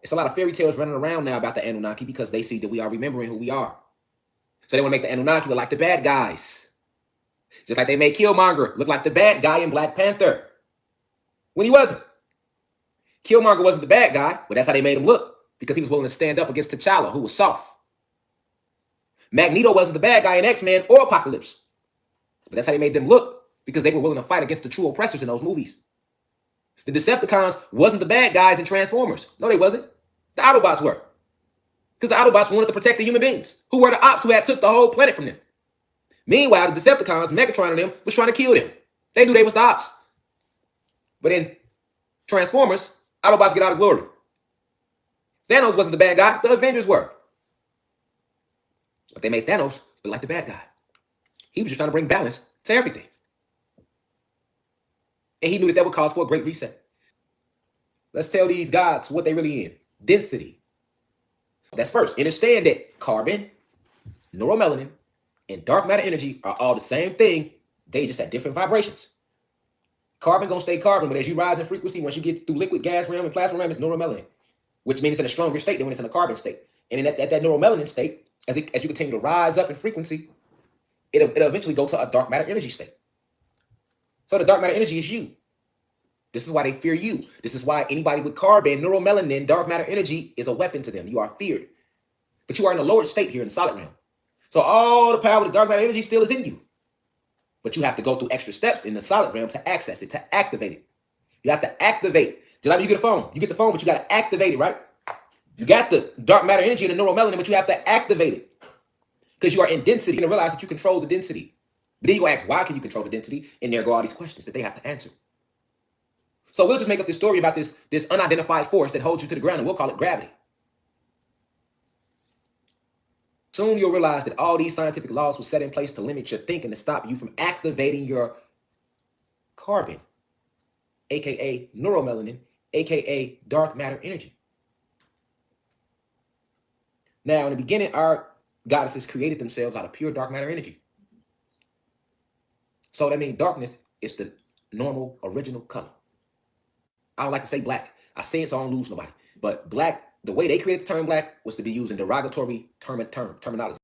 It's a lot of fairy tales running around now about the Anunnaki because they see that we are remembering who we are. So they want to make the Anunnaki look like the bad guys. Just like they made Killmonger look like the bad guy in Black Panther. When he wasn't. Killmonger wasn't the bad guy, but that's how they made him look. Because he was willing to stand up against T'Challa, who was soft. Magneto wasn't the bad guy in X-Men or Apocalypse. But that's how they made them look. Because they were willing to fight against the true oppressors in those movies. The Decepticons wasn't the bad guys in Transformers. No, they wasn't. The Autobots were. Because the Autobots wanted to protect the human beings, who were the ops who had took the whole planet from them. Meanwhile, the Decepticons, Megatron and them, was trying to kill them. They knew they was the ops. But in Transformers, Autobots get out of glory. Thanos wasn't the bad guy. The Avengers were. But they made Thanos look like the bad guy. He was just trying to bring balance to everything. And he knew that that would cause for a great reset. Let's tell these gods what they really in. Density. That's first. Understand that carbon, neuromelanin, and dark matter energy are all the same thing. They just at different vibrations. Carbon gonna stay carbon, but as you rise in frequency, once you get through liquid, gas realm, and plasma realm, it's neuromelanin, which means it's in a stronger state than when it's in a carbon state. And in that neuromelanin state, as you continue to rise up in frequency, it'll eventually go to a dark matter energy state. So the dark matter energy is you. This is why they fear you. This is why anybody with carbon, neuromelanin, dark matter energy is a weapon to them. You are feared. But you are in a lower state here in the solid realm. So all the power of the dark matter energy still is in you. But you have to go through extra steps in the solid realm to access it, to activate it. You have to activate. Just like you get a phone. You get the phone, but you got to activate it, right? You got the dark matter energy and the neuromelanin, but you have to activate it. Because you are in density. You're going to realize that you control the density. But then you go ask, why can you control the density? And there go all these questions that they have to answer. So we'll just make up this story about this unidentified force that holds you to the ground, and we'll call it gravity. Soon you'll realize that all these scientific laws were set in place to limit your thinking, to stop you from activating your carbon, aka neuromelanin, aka dark matter energy. Now, in the beginning, our goddesses created themselves out of pure dark matter energy. So that means darkness is the normal, original color. I don't like to say black. I say it so I don't lose nobody. But black, the way they created the term black was to be used in derogatory terminology.